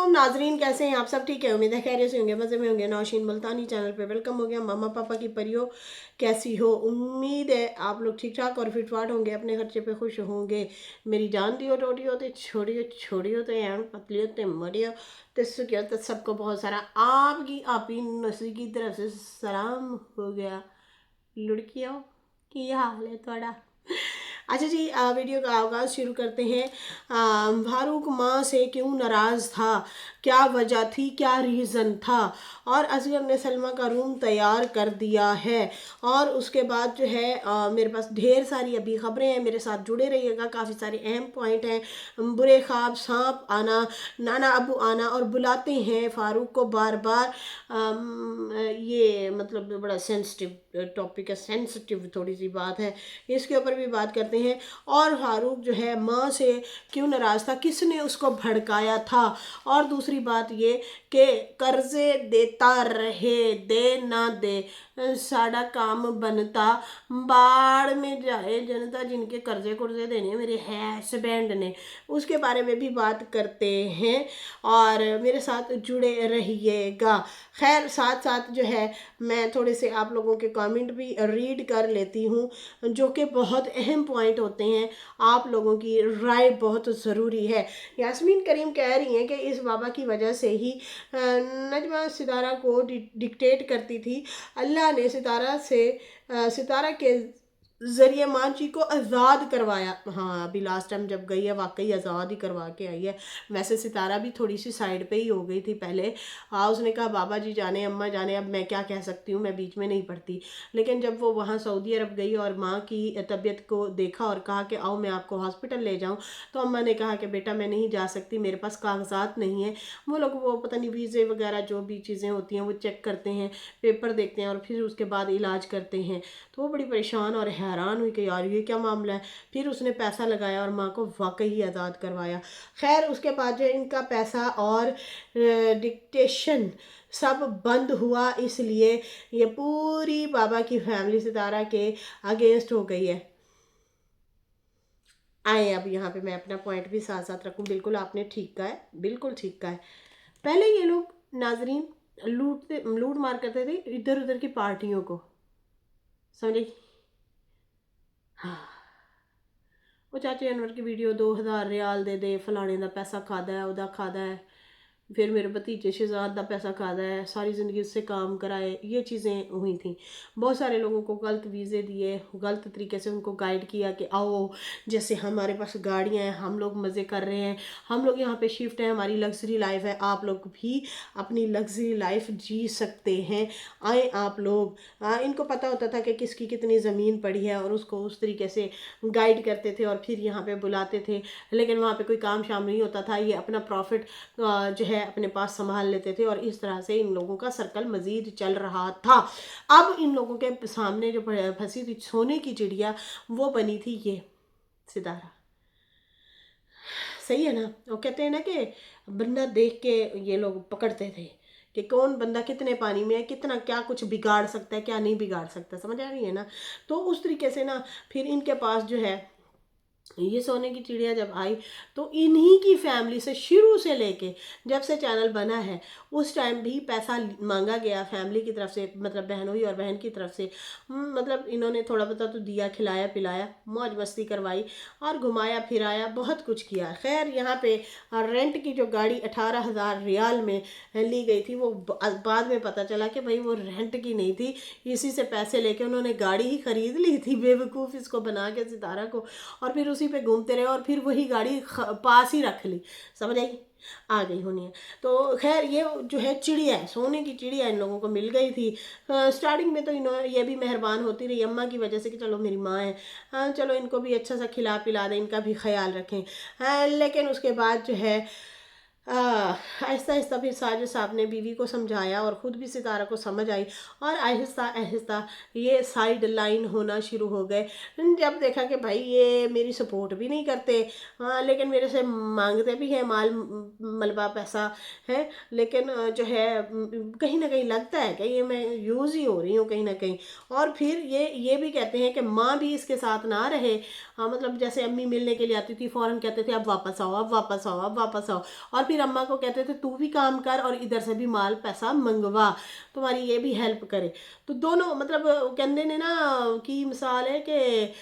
वालेकुम नाजरीन, कैसे हैं आप सब? ठीक है, उम्मीद है खैरियत से होंगे, मज़े में होंगे। नौशीन मुल्तानी चैनल पे वेलकम हो गया। मामा पापा की परियो कैसी हो? उम्मीद है आप लोग ठीक ठाक और फिटफाट होंगे, अपने खर्चे पे खुश होंगे। मेरी जान दियो टोटी हो तो छोड़ी हो तो एन पतली हो तो मड़ी हो तो सुखी हो तो सबको बहुत सारा आपकी आपी नसी की तरफ से सलाम हो गया। लुड़कियों की हाल है थोड़ा। अच्छा जी, वीडियो का आगाज़ शुरू करते हैं। फारूक माँ से क्यों नाराज़ था, क्या वजह थी, क्या रीज़न था। और असगर ने सलमा का रूम तैयार कर दिया है। और उसके बाद जो है मेरे पास ढेर सारी अभी ख़बरें हैं, मेरे साथ जुड़े रहिएगा। काफ़ी सारे अहम पॉइंट हैं। बुरे ख्वाब, सांप आना, नाना अबू आना और बुलाते हैं फ़ारूक को बार बार। ये मतलब बड़ा सेंसिटिव टॉपिक है, सेंसिटिव थोड़ी सी बात है, इसके ऊपर भी बात करते हैं। और फारूक जो है माँ से क्यों नाराज़ था, किसने उसको भड़काया था। और दूसरी बात ये कि कर्जे देता रहे, दे ना दे साड़ा काम बनता, बाढ़ में जाए जनता जिनके कर्जे कुर्जे देने मेरे हस्बैंड ने, उसके बारे में भी बात करते हैं। और मेरे साथ जुड़े रहिएगा। खैर साथ साथ जो है मैं थोड़े से आप लोगों के कमेंट भी रीड कर लेती हूँ, जो कि बहुत अहम पॉइंट होते हैं। आप लोगों की राय बहुत ज़रूरी है। यास्मीन करीम कह रही हैं कि इस बाबा की वजह से ही नजमा सितारा को डिक्टेट करती थी। अल्लाह ने सितारा के ज़रिए माँ जी को आज़ाद करवाया। हाँ, अभी लास्ट टाइम जब गई है वाकई आज़ाद ही करवा के आई है। वैसे सितारा भी थोड़ी सी साइड पे ही हो गई थी पहले। हाँ, उसने कहा बाबा जी जाने, अम्मा जाने, अब मैं क्या कह सकती हूँ, मैं बीच में नहीं पड़ती। लेकिन जब वो वहाँ सऊदी अरब गई और माँ की तबीयत को देखा और कहा कि आओ मैं आपको हॉस्पिटल ले जाऊँ, तो अम्मा ने कहा कि बेटा मैं नहीं जा सकती, मेरे पास कागजात नहीं है। वो लोग वो पता नहीं वीज़े वगैरह जो भी चीज़ें होती हैं वो चेक करते हैं, पेपर देखते हैं और फिर उसके बाद इलाज करते हैं। तो वो बड़ी परेशान और हैरान हुई कि यार ये क्या मामला है। फिर उसने पैसा लगाया और माँ को वाकई ही आज़ाद करवाया। खैर उसके बाद जो इनका पैसा और डिक्टेशन सब बंद हुआ, इसलिए ये पूरी बाबा की फैमिली सितारा के अगेंस्ट हो गई है। आए अब यहाँ पे मैं अपना पॉइंट भी साथ साथ रखूँ। बिल्कुल आपने ठीक कहा है, बिल्कुल ठीक कहा है। पहले ये लोग नाजरीन लूट मार करते थे इधर उधर की पार्टियों को, समझे। हाँ, वो चाचे अनवर की वीडियो 2000 रियाल दे दे, फलाने का पैसा खादा है, उदा खादा है, फिर मेरे भतीजे शहजाद का पैसा खादा है, सारी ज़िंदगी उससे काम कराए, ये चीज़ें हुई थी। बहुत सारे लोगों को गलत वीज़े दिए, गलत तरीके से उनको गाइड किया कि आओ, जैसे हमारे पास गाड़ियाँ हैं, हम लोग मज़े कर रहे हैं, हम लोग यहाँ पे शिफ्ट हैं, हमारी लग्जरी लाइफ है, आप लोग भी अपनी लग्जरी लाइफ जी सकते हैं, आए आप लोग। इनको पता होता था कि किसकी कितनी ज़मीन पड़ी है और उसको उस तरीके से गाइड करते थे और फिर यहाँ पे बुलाते थे। लेकिन वहाँ पे कोई काम शाम नहीं होता था, ये अपना प्रॉफिट जो है अपने पास संभाल लेते थे और इस तरह से इन लोगों का सर्कल मज़ीद चल रहा था। अब इन लोगों के सामने जो फंसी थी सोने की चिड़िया, वो बनी थी ये सितारा। सही है ना। वो कहते हैं ना कि बंदा देख के ये लोग पकड़ते थे कि कौन बंदा कितने पानी में है, कितना क्या कुछ बिगाड़ सकता है, क्या नहीं बिगाड़ सकता, समझ आ रही है ना। तो उस तरीके से ना फिर इनके पास जो है ये सोने की चिड़िया जब आई, तो इन्हीं की फैमिली से शुरू से लेके जब से चैनल बना है उस टाइम भी पैसा मांगा गया फैमिली की तरफ से, मतलब बहन हुई और बहन की तरफ से। मतलब इन्होंने थोड़ा बहुत तो दिया, खिलाया पिलाया, मौज मस्ती करवाई और घुमाया फिराया, बहुत कुछ किया। खैर यहाँ पे रेंट की जो गाड़ी 18,000 रियाल में ली गई थी, वो बाद में पता चला कि भाई वो रेंट की नहीं थी, इसी से पैसे लेके उन्होंने गाड़ी ही खरीद ली थी बेवकूफ़ इसको बना के सितारा को, और फिर उसी पे घूमते रहे और फिर वही गाड़ी पास ही रख ली, समझ आई, आ गई होनी है। तो खैर ये जो है चिड़िया है, सोने की चिड़िया इन लोगों को मिल गई थी। स्टार्टिंग में तो इन्होंने ये भी मेहरबान होती रही अम्मा की वजह से कि चलो मेरी माँ है, हाँ चलो इनको भी अच्छा सा खिला पिला दें, इनका भी ख्याल रखें। लेकिन उसके बाद जो है आहिस्ता आहिस्ता फिर साजिद साहब ने बीवी को समझाया और ख़ुद भी सितारा को समझ आई और आहिस्ता आहिस्ता ये साइड लाइन होना शुरू हो गए। जब देखा कि भाई ये मेरी सपोर्ट भी नहीं करते, लेकिन मेरे से मांगते भी हैं माल मलबा पैसा है, लेकिन जो है कहीं ना कहीं लगता है कि ये मैं यूज़ ही हो रही हूँ कहीं ना कहीं। और फिर ये भी कहते हैं कि माँ भी इसके साथ ना रहे। मतलब जैसे अम्मी मिलने के लिए आती थी फ़ौरन कहते थे अब वापस आओ, अब वापस आओ, अब वापस आओ, और फिर अम्मा को कहते थे तू भी काम कर और इधर से भी माल पैसा मंगवा, तुम्हारी ये भी हेल्प करे। तो दोनों मतलब कहते ने ना कि मिसाल है कि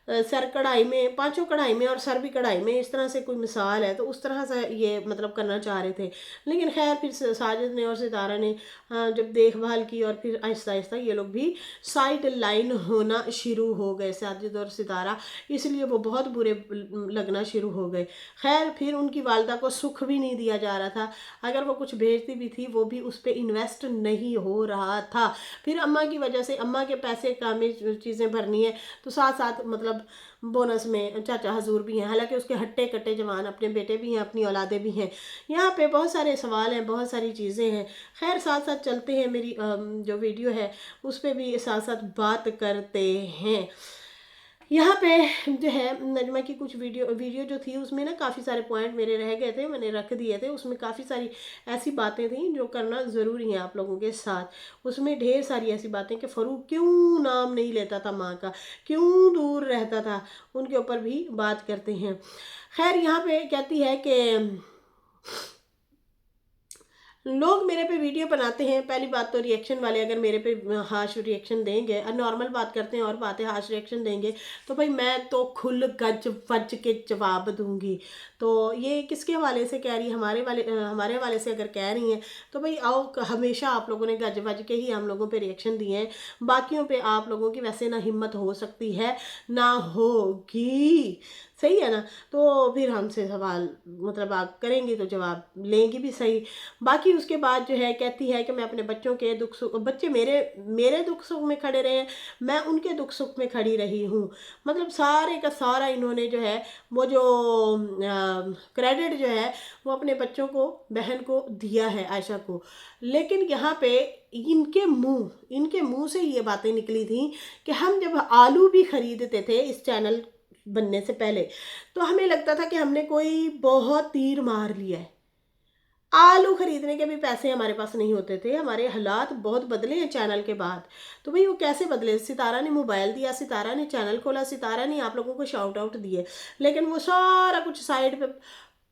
सर कढ़ाई में, पांचों कढ़ाई में और सर भी कढ़ाई में, इस तरह से कोई मिसाल है। तो उस तरह से ये मतलब करना चाह रहे थे। लेकिन खैर फिर साजिद ने और सितारा ने जब देखभाल की और फिर आहिस्ता आहिस्ता ये लोग भी साइड लाइन होना शुरू हो गए, साजिद और सितारा, इसलिए वो बहुत बुरे लगना शुरू हो गए। खैर फिर उनकी वालदा को सुख भी नहीं दिया जा रहा था, अगर वो कुछ भेजती भी थी वो भी उस पर इन्वेस्ट नहीं हो रहा था। फिर अम्मा की वजह से, अम्मा के पैसे का में चीज़ें भरनी है, तो साथ साथ मतलब बोनस में चाचा हजूर भी हैं, हालांकि उसके हट्टे कट्टे जवान अपने बेटे भी हैं, अपनी औलादे भी हैं। यहाँ पे बहुत सारे सवाल हैं, बहुत सारी चीज़ें हैं। खैर साथ साथ चलते हैं, मेरी जो वीडियो है उस पर भी साथ साथ बात करते हैं। यहाँ पे जो है नजमा की कुछ वीडियो जो थी उसमें ना काफ़ी सारे पॉइंट मेरे रह गए थे, मैंने रख दिए थे। उसमें काफ़ी सारी ऐसी बातें थी जो करना ज़रूरी है आप लोगों के साथ। उसमें ढेर सारी ऐसी बातें कि फ़रूक क्यों नाम नहीं लेता था माँ का, क्यों दूर रहता था, उनके ऊपर भी बात करते हैं। खैर यहाँ पे कहती है कि लोग मेरे पे वीडियो बनाते हैं, पहली बात तो रिएक्शन वाले अगर मेरे पे हाश रिएक्शन देंगे और नॉर्मल बात करते हैं और बातें हाश रिएक्शन देंगे, तो भाई मैं तो खुल गज वज के जवाब दूंगी। तो ये किसके हवाले से कह रही है, हमारे हवाले से अगर कह रही हैं तो भाई आओ, हमेशा आप लोगों ने गज वज के ही हम लोगों पे रिएक्शन दिए हैं, बाकियों पे आप लोगों की वैसे ना हिम्मत हो सकती है ना होगी, सही है ना। तो फिर हमसे सवाल मतलब आप करेंगी तो जवाब लेंगी भी सही। बाकी उसके बाद जो है कहती है कि मैं अपने बच्चों के दुख सुख, बच्चे मेरे दुख सुख में खड़े रहे हैं, मैं उनके दुख सुख में खड़ी रही हूँ। मतलब सारे का सारा इन्होंने जो है वो जो क्रेडिट जो है वो अपने बच्चों को, बहन को दिया है, आयशा को। लेकिन यहाँ पे इनके मुंह से ये बातें निकली थी कि हम जब आलू भी खरीदते थे इस चैनल बनने से पहले, तो हमें लगता था कि हमने कोई बहुत तीर मार लिया है। आलू खरीदने के भी पैसे हमारे पास नहीं होते थे। हमारे हालात बहुत बदले हैं चैनल के बाद। तो भाई वो कैसे बदले, सितारा ने मोबाइल दिया, सितारा ने चैनल खोला, सितारा ने आप लोगों को शाउट आउट दिए, लेकिन वो सारा कुछ साइड पे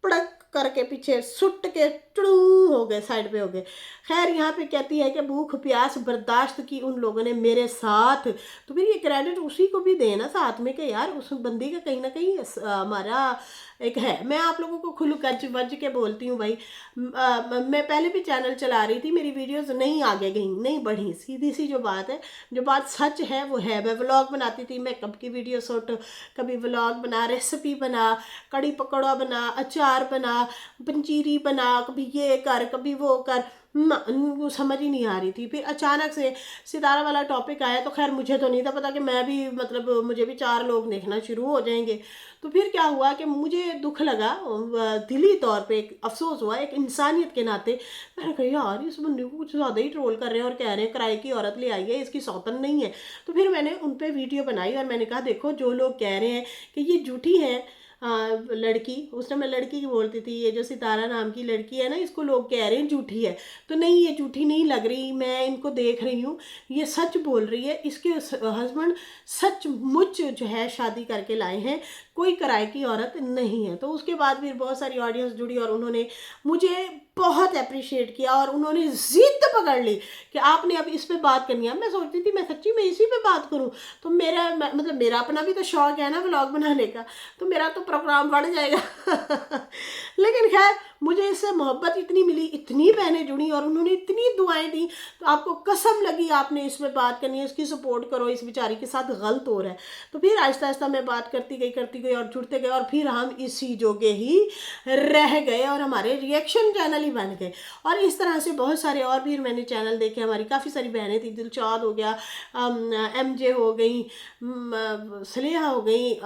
पड़क करके पीछे सुट के टू हो गए, साइड पे हो गए। खैर यहाँ पे कहती है कि भूख प्यास बर्दाश्त की उन लोगों ने मेरे साथ। तो फिर ये क्रेडिट उसी को भी देना साथ में कि यार उस बंदी का कहीं ना कहीं हमारा एक है। मैं आप लोगों को खुल गज वज के बोलती हूँ भाई, मैं पहले भी चैनल चला रही थी, मेरी वीडियोस नहीं आगे गई, नहीं बढ़ी, सीधी सी जो बात है, जो बात सच है वो है। मैं व्लॉग बनाती थी, मैं कब की वीडियो शूट, कभी व्लॉग बना, रेसिपी बना, कड़ी पकौड़ा बना, अचार बना, पंजीरी बना, कभी ये कर कभी वो कर, समझ ही नहीं आ रही थी। फिर अचानक से सितारा वाला टॉपिक आया, तो खैर मुझे तो नहीं था पता कि मैं भी मतलब मुझे भी 4 लोग देखना शुरू हो जाएंगे। तो फिर क्या हुआ कि मुझे दुख लगा, दिली तौर पे एक अफसोस हुआ, एक इंसानियत के नाते। मैंने कहा यार इस बंदे को कुछ ज़्यादा ही ट्रोल कर रहे हैं और कह रहे हैं किराए की औरत ले आई है, इसकी सौतन नहीं है। तो फिर मैंने उन पर वीडियो बनाई और मैंने कहा देखो जो लोग कह रहे हैं कि ये झूठी है लड़की, उस टाइम मैं लड़की की बोलती थी, ये जो सितारा नाम की लड़की है ना, इसको लोग कह रहे हैं झूठी है, तो नहीं ये झूठी नहीं लग रही, मैं इनको देख रही हूँ, ये सच बोल रही है। इसके हस्बैंड सचमुच जो है शादी करके लाए हैं, कोई किराए की औरत नहीं है। तो उसके बाद फिर बहुत सारी ऑडियंस जुड़ी और उन्होंने मुझे बहुत अप्रिशिएट किया और उन्होंने जिद पकड़ ली कि आपने अब इस पे बात करनी है। मैं सोचती थी मैं सच्ची में इसी पे बात करूं, तो मतलब मेरा अपना भी तो शौक है ना व्लॉग बनाने का, तो मेरा तो प्रोग्राम बढ़ जाएगा। लेकिन खैर मुझे इससे मोहब्बत इतनी मिली, इतनी बहनें जुड़ी और उन्होंने इतनी दुआएं दी, तो आपको कसम लगी आपने इस पर बात करनी है, इसकी सपोर्ट करो, इस बेचारी के साथ गलत हो रहा है। तो फिर आहिस्ता आहिस्ता मैं बात करती गई और जुड़ते गए और फिर हम इसी जोगे ही रह गए और हमारे रिएक्शन चैनल ही बन गए। और इस तरह से बहुत सारे और भी मैंने चैनल देखे, हमारी काफ़ी सारी बहनें थी, दिलशाद हो गया, MJ हो गई, सलेहा हो गई,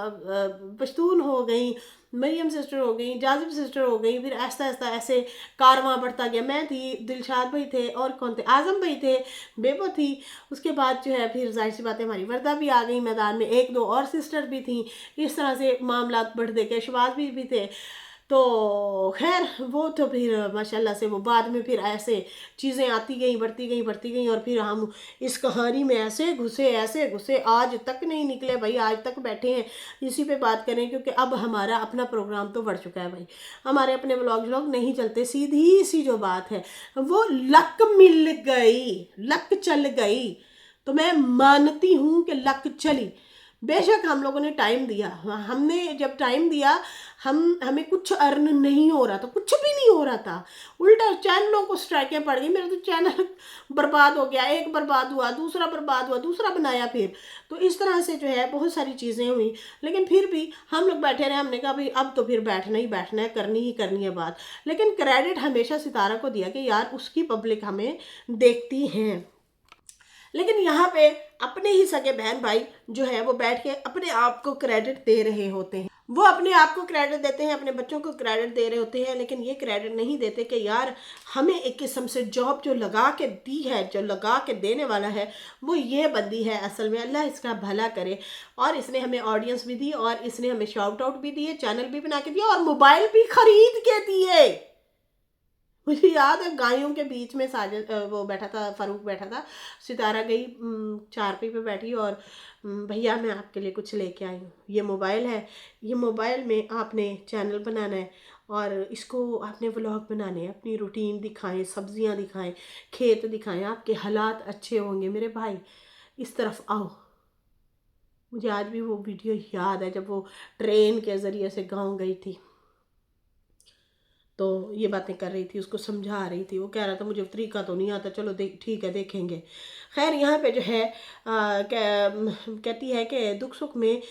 पश्तून हो गई, मरियम सिस्टर हो गई, जाजिब सिस्टर हो गई। फिर आहिस्ता आहिस्ता ऐसे कारवां बढ़ता गया। मैं थी, दिलशाद भाई थे, और कौन थे, आजम भाई थे, बेबो थी। उसके बाद जो है फिर जाहिर सी बात है हमारी वर्दा भी आ गई मैदान में, 1-2 और सिस्टर भी थी। इस तरह से मामला बढ़ते गए, शबाज भी थे। तो खैर वो तो फिर माशाल्लाह से वो बाद में फिर ऐसे चीज़ें आती गई, बढ़ती गई, और फिर हम इस कहानी में ऐसे घुसे, आज तक नहीं निकले भाई, आज तक बैठे हैं इसी पे बात करें, क्योंकि अब हमारा अपना प्रोग्राम तो बढ़ चुका है भाई, हमारे अपने व्लॉग नहीं चलते। सीधी सी जो बात है, वो लक मिल गई, लक चल गई, तो मैं मानती हूँ कि लक चली। बेशक हम लोगों ने टाइम दिया, हमने जब टाइम दिया, हमें कुछ अर्न नहीं हो रहा था, कुछ भी नहीं हो रहा था, उल्टा चैनलों को स्ट्राइकें पड़ गई, मेरा तो चैनल बर्बाद हो गया, एक बर्बाद हुआ, दूसरा बर्बाद हुआ, दूसरा बनाया फिर, तो इस तरह से जो है बहुत सारी चीज़ें हुई। लेकिन फिर भी हम लोग बैठे रहे, हमने कहा भाई अब तो फिर बैठना ही बैठना है, करनी ही है बात। लेकिन क्रेडिट हमेशा सितारा को दिया कि यार उसकी पब्लिक हमें देखती हैं। लेकिन यहाँ पे अपने ही सगे बहन भाई जो है वो बैठ के अपने आप को क्रेडिट दे रहे होते हैं, वो अपने आप को क्रेडिट देते हैं, अपने बच्चों को क्रेडिट दे रहे होते हैं, लेकिन ये क्रेडिट नहीं देते कि यार हमें एक किस्म से जॉब जो लगा के दी है, जो लगा के देने वाला है, वो ये बंदी है असल में, अल्लाह इसका भला करे। और इसने हमें ऑडियंस भी दी, और इसने हमें शाउट आउट भी दिए, चैनल भी बना के दिया, और मोबाइल भी खरीद के दिए। मुझे याद है गायों के बीच में साजिद वो बैठा था, फारूक बैठा था, सितारा गई चारपाई पे बैठी, और भैया मैं आपके लिए कुछ लेके आई हूँ, ये मोबाइल है, ये मोबाइल में आपने चैनल बनाना है, और इसको आपने व्लॉग बनाने हैं, अपनी रूटीन दिखाएं, सब्जियां दिखाएं, खेत दिखाएं, आपके हालात अच्छे होंगे मेरे भाई, इस तरफ आओ। मुझे आज भी वो वीडियो याद है जब वो ट्रेन के ज़रिए से गाँव गई थी, तो ये बातें कर रही थी, उसको समझा रही थी, वो कह रहा था मुझे तरीका तो नहीं आता, चलो ठीक है देखेंगे। खैर यहाँ पे जो है कहती है कि दुख सुख में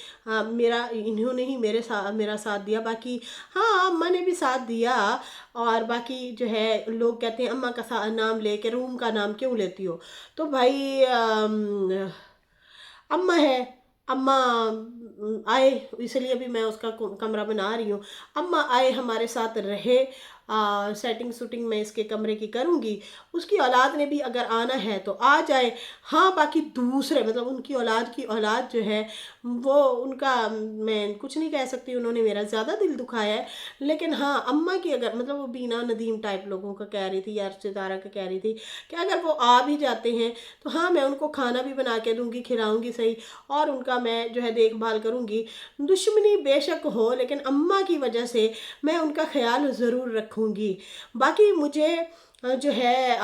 मेरा इन्होंने ही मेरा साथ दिया, बाकी हाँ अम्मा ने भी साथ दिया, और बाकी जो है लोग कहते हैं अम्मा का नाम लेके रूम का नाम क्यों लेती हो, तो भाई अम्मा है, अम्मा आए, इसलिए भी मैं उसका कमरा बना रही हूँ, अम्मा आए हमारे साथ रहे, सेटिंग शूटिंग मैं इसके कमरे की करूँगी, उसकी औलाद ने भी अगर आना है तो आ जाए। हाँ बाकी दूसरे मतलब उनकी औलाद की औलाद जो है वो उनका मैं कुछ नहीं कह सकती, उन्होंने मेरा ज़्यादा दिल दुखाया है, लेकिन हाँ अम्मा की अगर मतलब वो बीना नदीम टाइप लोगों का कह रही थी, यार सितारा का कह रही थी कि अगर वो आ भी जाते हैं तो हाँ मैं उनको खाना भी बना के दूँगी, खिलाऊँगी सही, और उनका मैं जो है देखभाल करूँगी, दुश्मनी बेशक हो लेकिन अम्मा की वजह से मैं उनका ख्याल ज़रूर रखूँगी। बाकी मुझे जो है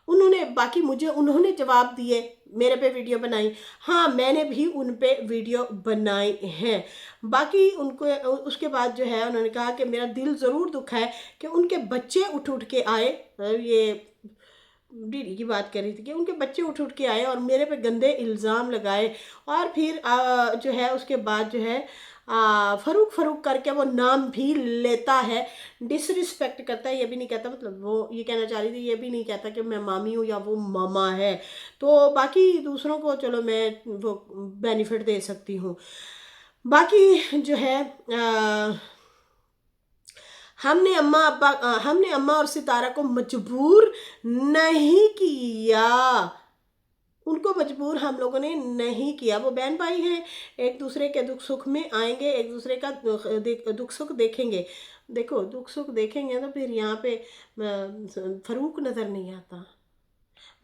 उन्होंने जवाब दिए, मेरे पे वीडियो बनाई, हाँ मैंने भी उन पे वीडियो बनाई हैं। बाकी उनको उसके बाद जो है उन्होंने कहा कि मेरा दिल ज़रूर दुखा है कि उनके बच्चे उठ के आए, ये दीदी की बात कर रही थी कि उनके बच्चे उठ के आए और मेरे पे गंदे इल्ज़ाम लगाए, और फिर जो है उसके बाद जो है फरूक करके वो नाम भी लेता है, डिसरिस्पेक्ट करता है, ये भी नहीं कहता, मतलब वो ये कहना चाह रही थी, ये भी नहीं कहता कि मैं मामी हूँ या वो मामा है, तो बाकी दूसरों को चलो मैं वो बेनिफिट दे सकती हूँ। बाकी जो है हमने अम्मा और सितारा को मजबूर नहीं किया, उनको मजबूर हम लोगों ने नहीं किया, वो बहन भाई हैं, एक दूसरे के दुख सुख में आएंगे, एक दूसरे का दुख सुख देखेंगे। देखो दुख सुख देखेंगे तो फिर यहाँ पे फरूक नज़र नहीं आता।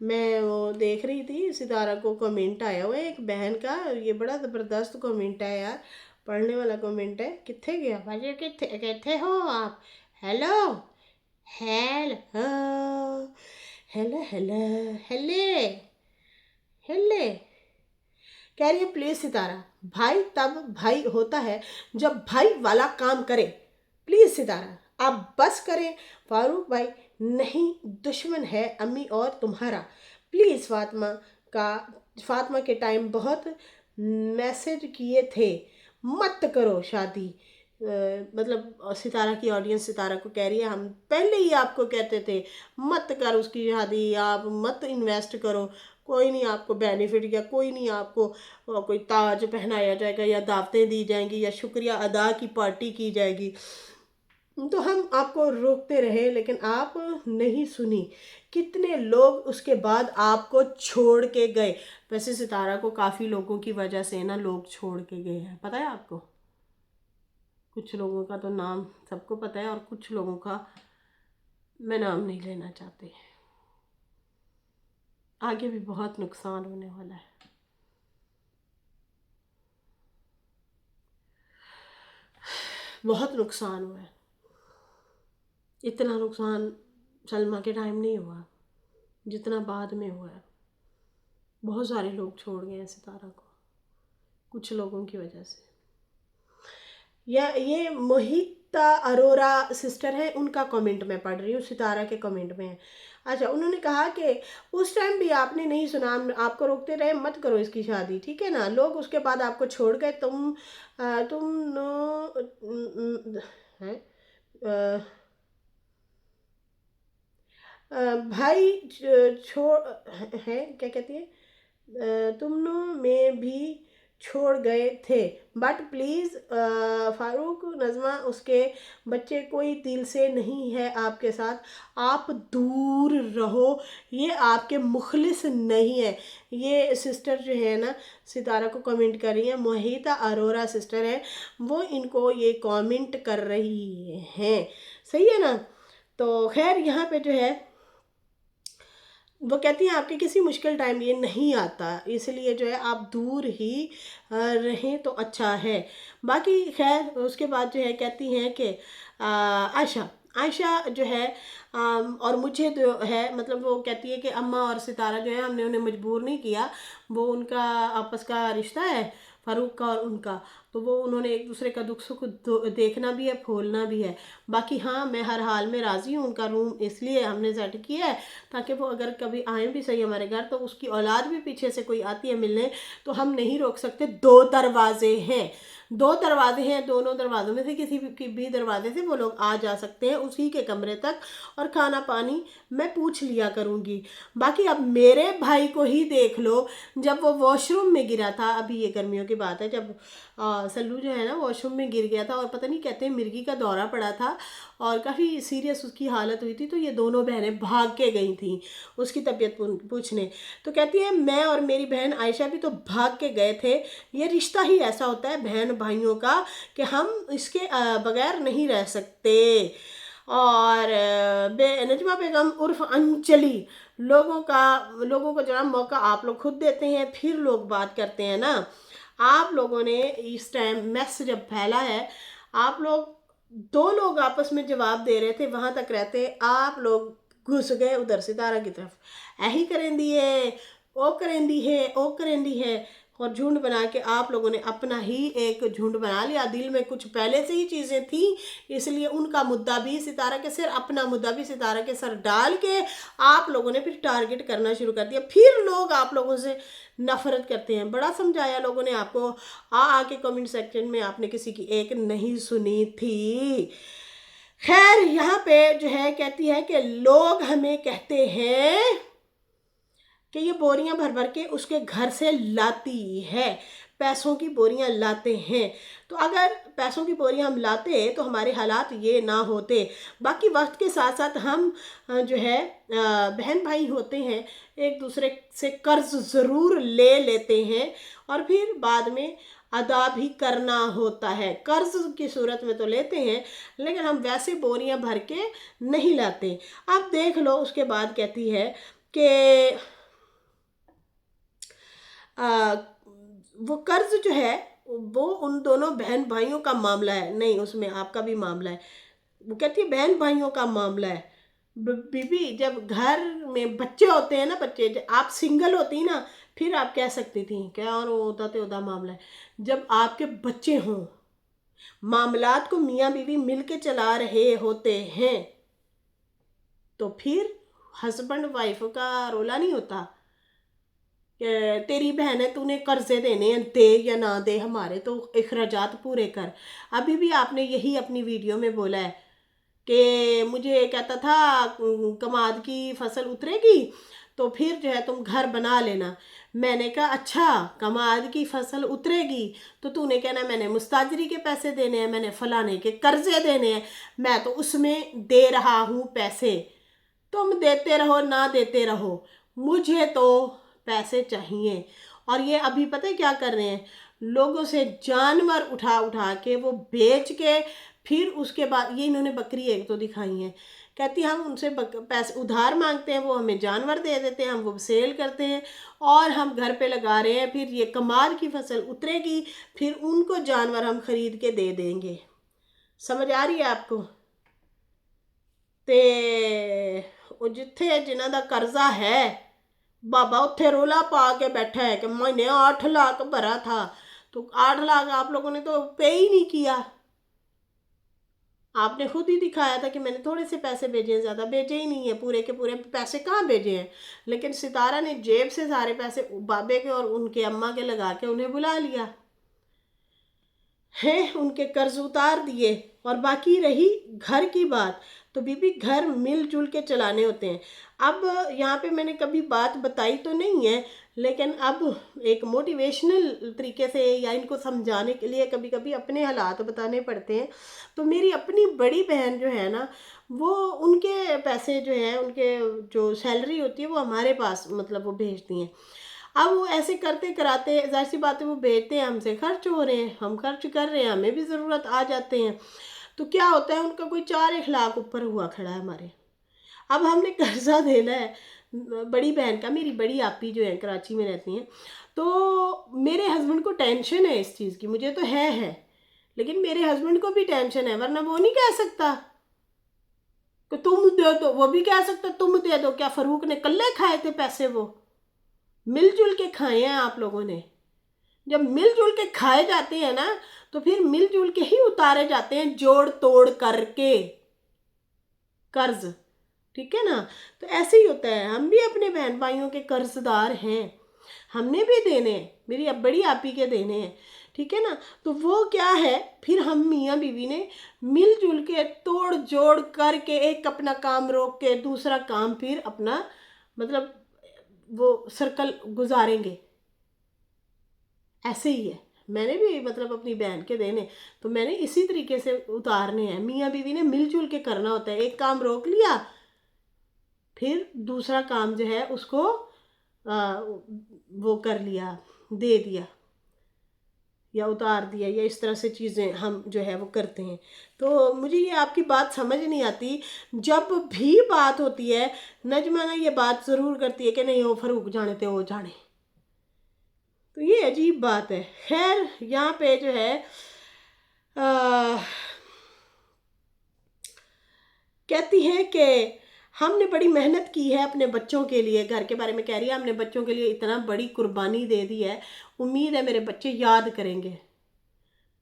मैं वो देख रही थी, सितारा को कमेंट आया हुआ है एक बहन का, ये बड़ा ज़बरदस्त कमेंट है यार, पढ़ने वाला कमेंट है। कितने गया भाई, कितने हो आप, हेलो हेलो हेलो हेलो हेले हेले, कह रही है प्लीज सितारा, भाई तब भाई होता है जब भाई वाला काम करे, प्लीज सितारा आप बस करें, फारूक भाई नहीं दुश्मन है अम्मी और तुम्हारा, प्लीज फातिमा के टाइम बहुत मैसेज किए थे मत करो शादी, मतलब सितारा की ऑडियंस सितारा को कह रही है हम पहले ही आपको कहते थे मत कर उसकी शादी, आप मत इन्वेस्ट करो, कोई नहीं आपको बेनिफिट या कोई नहीं आपको कोई ताज पहनाया जाएगा या दावतें दी जाएंगी या शुक्रिया अदा की पार्टी की जाएगी, तो हम आपको रोकते रहे लेकिन आप नहीं सुनी, कितने लोग उसके बाद आपको छोड़ के गए। वैसे सितारा को काफ़ी लोगों की वजह से ना लोग छोड़ के गए हैं, पता है आपको। कुछ लोगों का तो नाम सबको पता है और कुछ लोगों का मैं नाम नहीं लेना चाहती। आगे भी बहुत नुकसान होने वाला है। बहुत नुकसान हुआ है। इतना नुकसान सलमा के टाइम नहीं हुआ जितना बाद में हुआ है। बहुत सारे लोग छोड़ गए हैं सितारा को कुछ लोगों की वजह से। ये मोहिता अरोरा सिस्टर है, उनका कमेंट मैं पढ़ रही हूँ, सितारा के कमेंट में है। अच्छा, उन्होंने कहा कि उस टाइम भी आपने नहीं सुना, आपको रोकते रहे मत करो इसकी शादी, ठीक है ना, लोग उसके बाद आपको छोड़ गए, तुम नो है भाई छोड़ है क्या कहती है, तुमनों में भी छोड़ गए थे, बट प्लीज़ फारूक नज़मा उसके बच्चे कोई दिल से नहीं है आपके साथ, आप दूर रहो, ये आपके मुखलिस नहीं है। ये सिस्टर जो है ना सितारा को कमेंट कर रही है, मोहिता अरोरा सिस्टर है, वो इनको ये कमेंट कर रही हैं, सही है ना। तो खैर यहाँ पे जो है वो कहती हैं आपके किसी मुश्किल टाइम ये नहीं आता, इसलिए जो है आप दूर ही रहें तो अच्छा है। बाकी खैर उसके बाद जो है कहती हैं कि आयशा आयशा जो है और मुझे जो है मतलब वो कहती है कि अम्मा और सितारा जो है हमने उन्हें मजबूर नहीं किया, वो उनका आपस का रिश्ता है फ़ारूक का और उनका, तो वो उन्होंने एक दूसरे का दुख सुख देखना भी है, फूलना भी है। बाकी हाँ मैं हर हाल में राज़ी हूँ, उनका रूम इसलिए हमने सेट किया है ताकि वो अगर कभी आए भी सही हमारे घर तो उसकी औलाद भी पीछे से कोई आती है मिलने तो हम नहीं रोक सकते। 2 दरवाजे हैं, 2 दरवाजे हैं, दोनों दरवाज़ों में से किसी भी दरवाजे से वो लोग आ जा सकते हैं उसी के कमरे तक, और खाना पानी मैं पूछ लिया करूँगी। बाकी अब मेरे भाई को ही देख लो, जब वो वॉशरूम में गिरा था, अभी ये गर्मियों की बात है, जब सल्लू जो है ना वॉशरूम में गिर गया था और पता नहीं कहते हैं मिर्गी का दौरा पड़ा था और काफ़ी सीरियस उसकी हालत हुई थी, तो ये दोनों बहनें भाग के गई थी उसकी तबीयत पूछने। तो कहती है मैं और मेरी बहन आयशा भी तो भाग के गए थे, ये रिश्ता ही ऐसा होता है बहन भाइयों का कि हम इसके बगैर नहीं रह सकते। और नजमा बेगम उर्फ अंजलि, लोगों को जरा मौका आप लोग खुद देते हैं फिर लोग बात करते हैं ना। आप लोगों ने इस टाइम मैस जब फैला है, आप लोग 2 लोग आपस में जवाब दे रहे थे, वहाँ तक रहते आप लोग घुस गए उधर सितारा की तरफ, यही करेंदी है ओ करेंदी है ओ करेंदी है, और झुंड बना के आप लोगों ने अपना ही एक झुंड बना लिया। दिल में कुछ पहले से ही चीज़ें थी, इसलिए उनका मुद्दा भी सितारा के सिर, अपना मुद्दा भी सितारा के सर डाल के आप लोगों ने फिर टारगेट करना शुरू कर दिया। फिर लोग आप लोगों से नफरत करते हैं। बड़ा समझाया लोगों ने आपको, आके कमेंट सेक्शन में आपने किसी की एक नहीं सुनी थी। खैर यहाँ पे जो है कहती है कि लोग हमें कहते हैं कि ये बोरियां भर भर के उसके घर से लाती है, पैसों की बोरियां लाते हैं, तो अगर पैसों की बोरियां हम लाते तो हमारे हालात ये ना होते। बाकी वक्त के साथ साथ हम जो है बहन भाई होते हैं, एक दूसरे से कर्ज ज़रूर ले लेते हैं और फिर बाद में अदा भी करना होता है। कर्ज की सूरत में तो लेते हैं लेकिन हम वैसे बोरियां भर के नहीं लाते। अब देख लो उसके बाद कहती है कि वो कर्ज जो है वो उन दोनों बहन भाइयों का मामला है, नहीं उसमें आपका भी मामला है। वो कहती है बहन भाइयों का मामला है। बीबी जब घर में बच्चे होते हैं ना, बच्चे जब आप सिंगल होती ना फिर आप कह सकती थी क्या और वो होता तो मामला है। जब आपके बच्चे हों, मामलात को मियाँ बीवी मिल के चला रहे होते हैं तो फिर हस्बैंड वाइफ का रोला नहीं होता तेरी बहन है तूने कर्जे देने हैं, दे या ना दे, हमारे तो अखराजात पूरे कर। अभी भी आपने यही अपनी वीडियो में बोला है कि मुझे कहता था कमाद की फसल उतरेगी तो फिर जो है तुम घर बना लेना। मैंने कहा अच्छा कमाद की फसल उतरेगी तो तूने कहना मैंने मुस्ताजरी के पैसे देने हैं, मैंने फलाने के कर्जे देने हैं, मैं तो उसमें दे रहा हूँ पैसे, तुम देते रहो ना देते रहो, मुझे तो पैसे चाहिए। और ये अभी पता है क्या कर रहे हैं लोगों से जानवर उठा उठा के वो बेच के, फिर उसके बाद ये इन्होंने बकरी एक तो दिखाई है, कहती हम उनसे पैसे उधार मांगते हैं, वो हमें जानवर दे देते हैं, हम वो सेल करते हैं और हम घर पे लगा रहे हैं, फिर ये कमाल की फसल उतरेगी, फिर उनको जानवर हम खरीद के दे देंगे। समझ आ रही है आपको? ते ਉਹ ਜਿੱਥੇ ਜਿਨ੍ਹਾਂ ਦਾ ਕਰਜ਼ਾ है बाबा उत्थे रोला पा के बैठा है कि मैंने 8 लाख भरा था, तो 8 लाख आप लोगों ने तो पे ही नहीं किया। आपने खुद ही दिखाया था कि मैंने थोड़े से पैसे भेजे हैं, ज़्यादा भेजे ही नहीं है, पूरे के पूरे पैसे कहाँ भेजे हैं। लेकिन सितारा ने जेब से सारे पैसे बाबे के और उनके अम्मा के लगा के उन्हें बुला लिया है, उनके कर्ज उतार दिए। और बाकी रही घर की बात, तो बीबी घर मिलजुल के चलाने होते हैं। अब यहाँ पे मैंने कभी बात बताई तो नहीं है, लेकिन अब एक मोटिवेशनल तरीके से या इनको समझाने के लिए कभी कभी अपने हालात बताने पड़ते हैं। तो मेरी अपनी बड़ी बहन जो है ना, वो उनके पैसे जो हैं, उनके जो सैलरी होती है वो हमारे पास मतलब वो भेजती हैं। अब वो ऐसे करते कराते ज़ाहिर सी बात है वो भेजते हैं, हमसे खर्च हो रहे हैं, हम खर्च कर रहे हैं, हमें भी ज़रूरत आ जाते हैं। तो क्या होता है, उनका कोई 4 लाख ऊपर हुआ खड़ा है हमारे। अब हमने कर्जा देना है बड़ी बहन का, मेरी बड़ी आपी जो है कराची में रहती हैं, तो मेरे हस्बैंड को टेंशन है इस चीज़ की, मुझे तो है लेकिन मेरे हस्बैंड को भी टेंशन है, वरना वो नहीं कह सकता कि तुम दे दो, वो भी कह सकता तुम दे दो। क्या फरूक ने कल्ले खाए थे पैसे? वो मिलजुल के खाए हैं आप लोगों ने। जब मिलजुल के खाए जाते हैं ना, तो फिर मिलजुल के ही उतारे जाते हैं, जोड़ तोड़ करके कर्ज। ठीक है ना? तो ऐसे ही होता है, हम भी अपने बहन भाइयों के कर्जदार हैं, हमने भी देने हैं, मेरी अब बड़ी आपी के देने हैं। ठीक है ना? तो वो क्या है, फिर हम मियाँ बीवी ने मिलजुल के तोड़ जोड़ करके एक अपना काम रोक के दूसरा काम फिर अपना मतलब वो सर्कल गुजारेंगे। ऐसे ही है, मैंने भी मतलब अपनी बहन के देने तो मैंने इसी तरीके से उतारने हैं। मियाँ बीवी ने मिलजुल के करना होता है, एक काम रोक लिया फिर दूसरा काम जो है उसको वो कर लिया, दे दिया या उतार दिया, या इस तरह से चीज़ें हम जो है वो करते हैं। तो मुझे ये आपकी बात समझ नहीं आती, जब भी बात होती है नजमा ना ये बात ज़रूर करती है कि नहीं वो फरूक जाने थे, वो जाने। तो ये अजीब बात है। खैर यहाँ पे जो है कहती हैं कि हमने बड़ी मेहनत की है अपने बच्चों के लिए, घर के बारे में कह रही है, हमने बच्चों के लिए इतना बड़ी कुर्बानी दे दी है, उम्मीद है मेरे बच्चे याद करेंगे।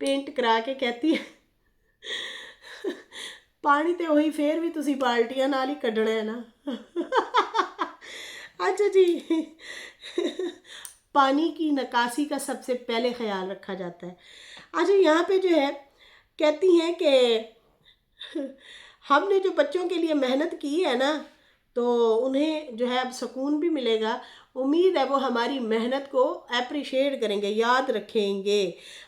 पेंट करा के कहती है पानी तो वही फिर भी तुसी बाल्टियां नाल ही कढ़ना है ना। अच्छा जी, पानी की निकासी का सबसे पहले ख्याल रखा जाता है। अच्छा यहाँ पे जो है कहती हैं कि हमने जो बच्चों के लिए मेहनत की है ना, तो उन्हें जो है अब सुकून भी मिलेगा। उम्मीद है वो हमारी मेहनत को अप्रिशिएट करेंगे, याद रखेंगे।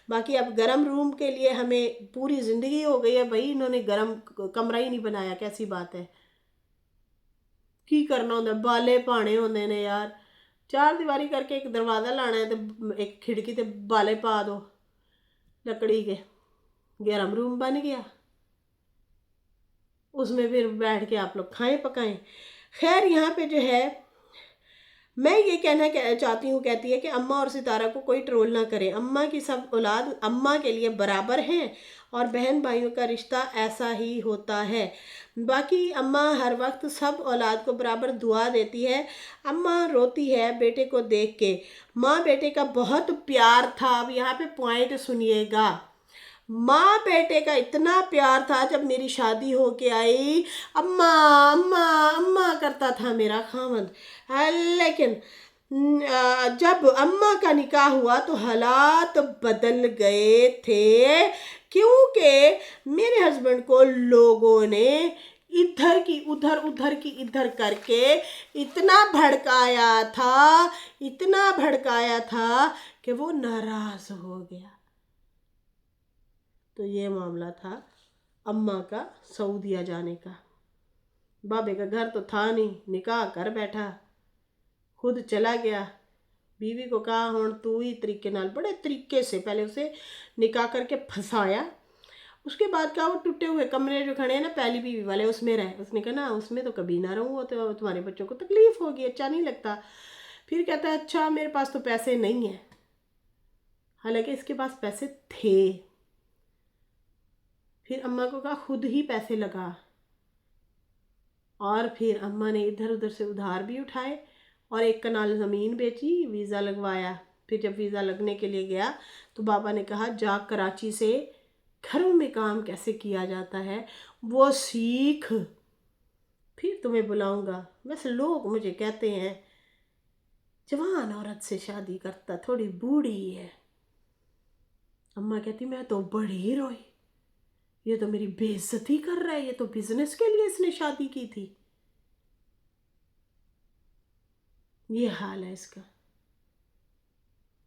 बाकी अब गरम रूम के लिए हमें पूरी ज़िंदगी हो गई है भाई, इन्होंने गरम कमरा ही नहीं बनाया, कैसी बात है। की करना होंगे, बाले पाने होंगे ने यार, 4 दीवारी करके एक दरवाज़ा लाना है तो एक खिड़की ते बाले पा दो लकड़ी के, गरम रूम बन गया, उसमें फिर बैठ के आप लोग खाएं पकाएं। खैर यहाँ पे जो है मैं ये कहना चाहती हूँ, कहती है कि अम्मा और सितारा को कोई ट्रोल ना करे, अम्मा की सब औलाद अम्मा के लिए बराबर हैं और बहन भाइयों का रिश्ता ऐसा ही होता है। बाकी अम्मा हर वक्त सब औलाद को बराबर दुआ देती है। अम्मा रोती है बेटे को देख के, माँ बेटे का बहुत प्यार था। अब यहाँ पे पॉइंट सुनिएगा, माँ बेटे का इतना प्यार था, जब मेरी शादी हो के आई अम्मा अम्मा अम्मा करता था मेरा खामद। लेकिन जब अम्मा का निकाह हुआ तो हालात बदल गए थे, क्योंकि मेरे हस्बैंड को लोगों ने इधर की उधर उधर की इधर करके इतना भड़काया था, इतना भड़काया था कि वो नाराज़ हो गया। तो ये मामला था अम्मा का सऊदीया जाने का। बाबे का घर तो था नहीं, निकाह कर बैठा, खुद चला गया, बीवी को कहा हुण तू ही तरीके नाल, बड़े तरीके से पहले उसे निकाह करके फंसाया। उसके बाद कहा वो टूटे हुए कमरे जो खड़े हैं ना पहली बीवी वाले, उसमें रहे। उसने कहा ना उसमें तो कभी ना रहूँ, वो तो तुम्हारे बच्चों को तकलीफ होगी, अच्छा नहीं लगता। फिर कहता है अच्छा मेरे पास तो पैसे नहीं हैं, हालांकि इसके पास पैसे थे। फिर अम्मा को कहा खुद ही पैसे लगा, और फिर अम्मा ने इधर उधर से उधार भी उठाए और एक कनाल ज़मीन बेची, वीज़ा लगवाया। फिर जब वीज़ा लगने के लिए गया तो बाबा ने कहा जा कराची से घरों में काम कैसे किया जाता है वो सीख, फिर तुम्हें बुलाऊंगा। वैसे लोग मुझे कहते हैं जवान औरत से शादी करता थोड़ी बूढ़ी है। अम्मा कहती मैं तो बड़ी रोई, ये तो मेरी बेइज्जती कर रहा है, ये तो बिजनेस के लिए इसने शादी की थी। ये हाल है इसका।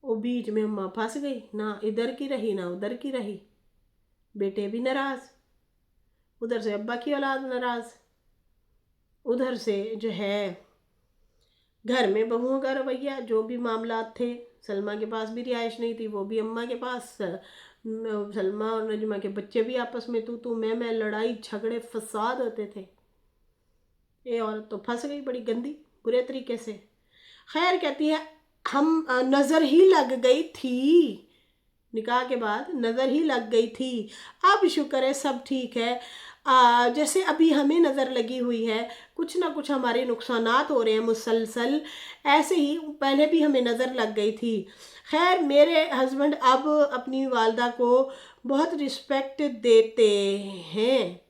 वो बीच में अम्मा फंस गई, ना इधर की रही ना उधर की रही। बेटे भी नाराज, उधर से अब्बा की औलाद नाराज, उधर से जो है घर में बहुओं का रवैया, जो भी मामलात थे। सलमा के पास भी रिहाइश नहीं थी, वो भी अम्मा के पास। सलमा और नजमा के बच्चे भी आपस में तू मैं लड़ाई झगड़े फसाद होते थे। ये औरत तो फंस गई बड़ी गंदी बुरे तरीके से। खैर कहती है हम नज़र ही लग गई थी, निकाह के बाद नज़र ही लग गई थी, अब शुक्र है सब ठीक है। जैसे अभी हमें नज़र लगी हुई है, कुछ ना कुछ हमारे नुकसानात हो रहे हैं मुसलसल, ऐसे ही पहले भी हमें नज़र लग गई थी। खैर मेरे हस्बैंड अब अपनी वालदा को बहुत रिस्पेक्ट देते हैं।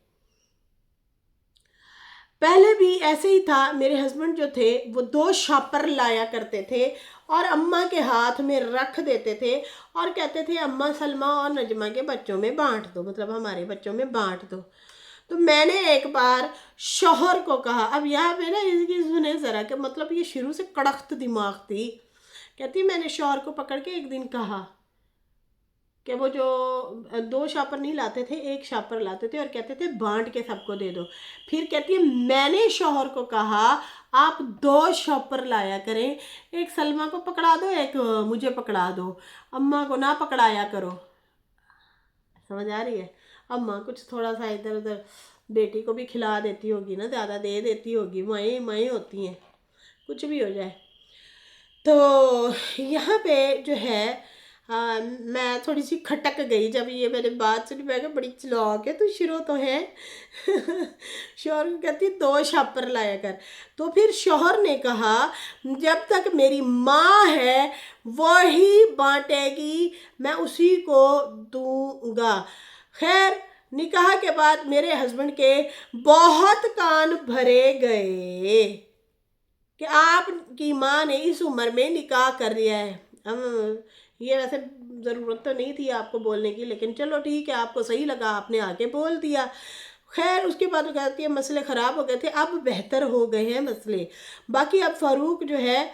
पहले भी ऐसे ही था, मेरे हस्बैंड जो थे वो 2 शापर लाया करते थे और अम्मा के हाथ में रख देते थे और कहते थे अम्मा सलमा और नजमा के बच्चों में बांट दो, मतलब हमारे बच्चों में बांट दो। तो मैंने एक बार शौहर को कहा, अब यहाँ पे ना इसकी सुने ज़रा कि मतलब ये शुरू से कड़ख्त दिमाग थी। कहती मैंने शौहर को पकड़ के एक दिन कहा कि वो जो 2 शापर नहीं लाते थे, 1 शापर लाते थे और कहते थे बांट के सबको दे दो। फिर कहती है मैंने शौहर को कहा आप 2 शापर लाया करें, एक सलमा को पकड़ा दो, एक मुझे पकड़ा दो, अम्मा को ना पकड़ाया करो। समझ आ रही है? अम्मा कुछ थोड़ा सा इधर उधर बेटी को भी खिला देती होगी ना, ज़्यादा दे देती होगी, मई मई होती हैं, कुछ भी हो जाए। तो यहाँ पे जो है मैं थोड़ी सी खटक गई जब ये मैंने बात सुनी। मैं कहा बड़ी चालाक है तू, शुरू तो है। शौहर को कहती 2 शापर लाया कर। तो फिर शौहर ने कहा जब तक मेरी माँ है वही बांटेगी, मैं उसी को दूंगा। खैर निकाह के बाद मेरे हस्बैंड के बहुत कान भरे गए कि आपकी माँ ने इस उम्र में निकाह कर लिया है। हम ये वैसे ज़रूरत तो नहीं थी आपको बोलने की, लेकिन चलो ठीक है, आपको सही लगा, आपने आके बोल दिया। खैर उसके बाद वो कहती है मसले ख़राब हो गए थे, अब बेहतर हो गए हैं मसले। बाकी अब फ़ारूक जो है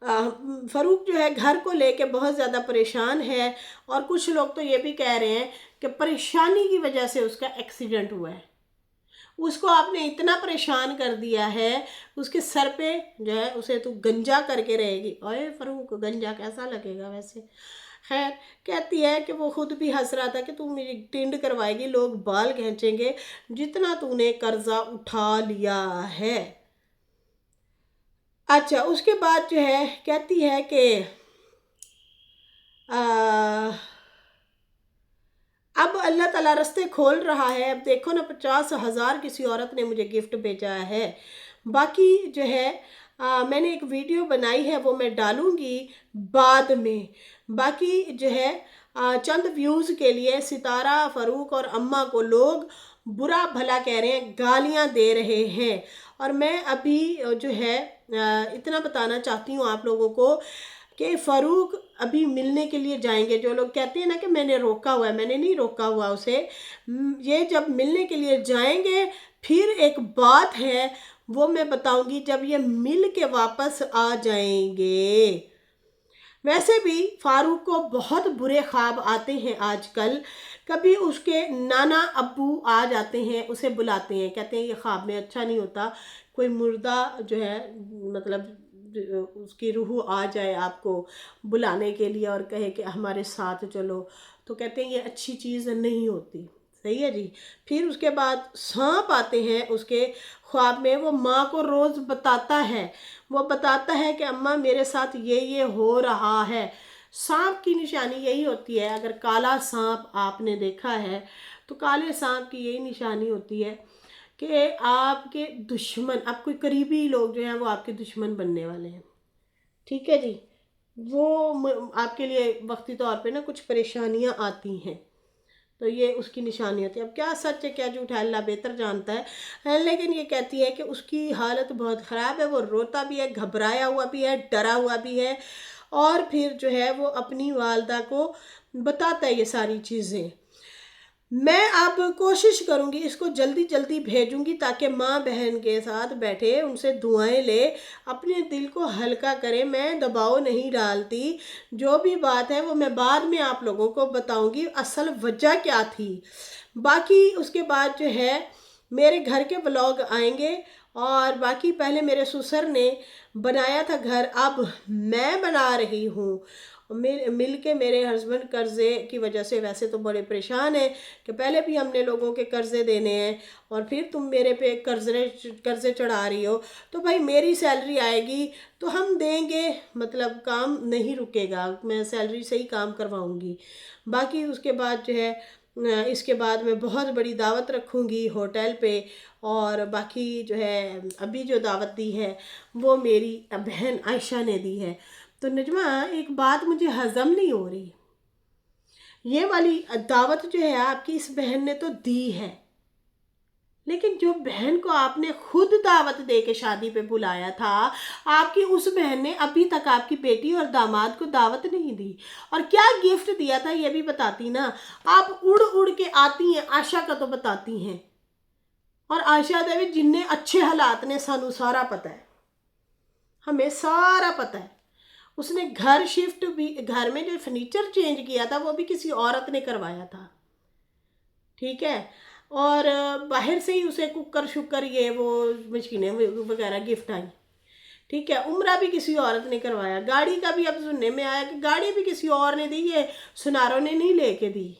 फ़ारूक जो है घर को लेके बहुत ज़्यादा परेशान है, और कुछ लोग तो ये भी कह रहे हैं कि परेशानी की वजह से उसका एक्सीडेंट हुआ है। उसको आपने इतना परेशान कर दिया है, उसके सर पे जो है उसे तू गंजा करके रहेगी। ओए फ़ारूक गंजा कैसा लगेगा वैसे? खैर कहती है कि वो खुद भी हंस रहा था कि तू मेरी टिंड करवाएगी, लोग बाल खींचेंगे, जितना तूने कर्जा उठा लिया है। अच्छा उसके बाद जो है कहती है कि अब अल्लाह ताला रास्ते खोल रहा है। अब देखो ना 50,000 किसी औरत ने मुझे गिफ्ट भेजा है। बाकी जो है मैंने एक वीडियो बनाई है वो मैं डालूँगी बाद में। बाकी जो है चंद व्यूज़ के लिए सितारा फ़ारूक और अम्मा को लोग बुरा भला कह रहे हैं, गालियाँ दे रहे हैं। और मैं अभी जो है इतना बताना चाहती हूँ आप लोगों को कि फ़ारूक अभी मिलने के लिए जाएंगे। जो लोग कहते हैं ना कि मैंने रोका हुआ है, मैंने नहीं रोका हुआ उसे। ये जब मिलने के लिए जाएंगे फिर एक बात है वो मैं बताऊंगी जब ये मिल के वापस आ जाएंगे। वैसे भी फ़ारूक को बहुत बुरे ख्वाब आते हैं आजकल। कभी उसके नाना अब्बू आ जाते हैं, उसे बुलाते हैं, कहते हैं ये ख्वाब में अच्छा नहीं होता कोई मुर्दा जो है मतलब उसकी रूह आ जाए आपको बुलाने के लिए और कहे कि हमारे साथ चलो, तो कहते हैं ये अच्छी चीज़ नहीं होती। सही है जी। फिर उसके बाद सांप आते हैं उसके ख्वाब में, वो माँ को रोज़ बताता है, वो बताता है कि अम्मा मेरे साथ ये हो रहा है। सांप की निशानी यही होती है, अगर काला सांप आपने देखा है तो काले सांप की यही निशानी होती है कि आपके दुश्मन, आप कोई करीबी लोग जो हैं वो आपके दुश्मन बनने वाले हैं। ठीक है जी। वो आपके लिए वक्ती तौर पे ना कुछ परेशानियां आती हैं, तो ये उसकी निशानी होती है। अब क्या सच है क्या झूठ है अल्लाह बेहतर जानता है, लेकिन ये कहती है कि उसकी हालत बहुत ख़राब है, वो रोता भी है, घबराया हुआ भी है, डरा हुआ भी है, और फिर जो है वो अपनी वालदा को बताता है ये सारी चीज़ें। मैं अब कोशिश करूंगी इसको जल्दी जल्दी भेजूंगी ताकि माँ बहन के साथ बैठे, उनसे दुआएं ले, अपने दिल को हल्का करे। मैं दबाव नहीं डालती, जो भी बात है वो मैं बाद में आप लोगों को बताऊंगी असल वजह क्या थी। बाकी उसके बाद जो है मेरे घर के व्लॉग आएंगे, और बाकी पहले मेरे ससुर ने बनाया था घर, अब मैं बना रही हूँ। मिल के मेरे हस्बैंड कर्ज़े की वजह से वैसे तो बड़े परेशान हैं कि पहले भी हमने लोगों के कर्ज़े देने हैं और फिर तुम मेरे पे कर्ज़े चढ़ा रही हो, तो भाई मेरी सैलरी आएगी तो हम देंगे, मतलब काम नहीं रुकेगा, मैं सैलरी से ही काम करवाऊंगी। बाकी उसके बाद जो है इसके बाद मैं बहुत बड़ी दावत रखूँगी होटल पे, और बाकी जो है अभी जो दावत दी है वो मेरी बहन आयशा ने दी है। तो नजमा एक बात मुझे हजम नहीं हो रही, ये वाली दावत जो है आपकी इस बहन ने तो दी है, लेकिन जो बहन को आपने खुद दावत दे के शादी पे बुलाया था, आपकी उस बहन ने अभी तक आपकी बेटी और दामाद को दावत नहीं दी, और क्या गिफ्ट दिया था ये भी बताती ना। आप उड़ उड़ के आती हैं, आशा का तो बताती हैं, और आशा देवी जिन्ने अच्छे हालात ने सानू सारा पता है, हमें सारा पता है। उसने घर शिफ्ट भी, घर में जो फर्नीचर चेंज किया था वो भी किसी औरत ने करवाया था, ठीक है, और बाहर से ही उसे कुकर शुकर ये वो मशीनें वगैरह गिफ्ट आई, ठीक है। उम्रा भी किसी औरत ने करवाया, गाड़ी का भी अब सुनने में आया कि गाड़ी भी किसी और ने दी, ये सुनारों ने नहीं लेके दी।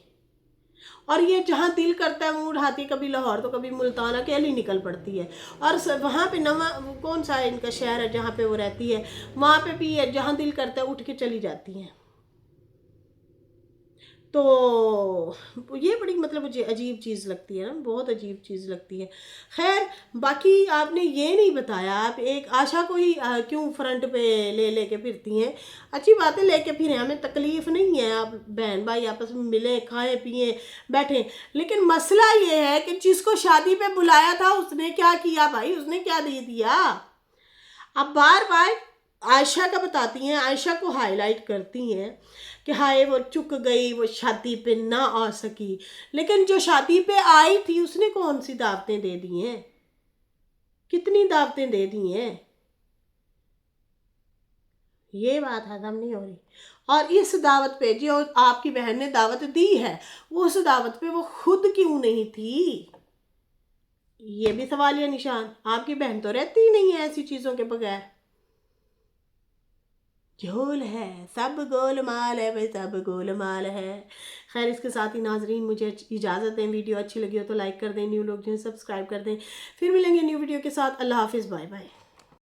और ये जहाँ दिल करता है वो उठाती, कभी लाहौर तो कभी मुल्तान अकेली निकल पड़ती है, और वहाँ पे नवा कौन सा इनका शहर है जहाँ पे वो रहती है, वहाँ पे भी है, जहाँ दिल करता है उठ के चली जाती हैं। तो ये बड़ी मतलब मुझे अजीब चीज़ लगती है ना, बहुत अजीब चीज़ लगती है। खैर बाकी आपने ये नहीं बताया, आप एक आशा को ही क्यों फ्रंट पे ले के फिरती हैं। अच्छी बात है लेके फिरें, हमें तकलीफ़ नहीं है, आप बहन भाई आपस में मिले, खाएं पिए बैठें, लेकिन मसला ये है कि जिसको शादी पे बुलाया था उसने क्या किया भाई, उसने क्या दे दिया। अब बार बार आयशा का बताती हैं, आयशा को हाईलाइट करती हैं कि हाय वो चुक गई, वो शादी पे ना आ सकी, लेकिन जो शादी पे आई थी उसने कौन सी दावतें दे दी हैं, कितनी दावतें दे दी हैं, ये बात हजम नहीं हो रही। और इस दावत पे जो आपकी बहन ने दावत दी है, उस दावत पे वो खुद क्यों नहीं थी, ये भी सवालिया निशान। आपकी बहन तो रहती ही नहीं है ऐसी चीज़ों के बगैर। झोल है सब गोलमाल है भाई, सब गोलमाल है। खैर इसके साथ ही नाजरीन मुझे इजाज़त दें, वीडियो अच्छी लगी हो तो लाइक कर दें, न्यू लोग जो सब्सक्राइब कर दें। फिर मिलेंगे न्यू वीडियो के साथ। अल्लाह हाफिज़, बाय बाय।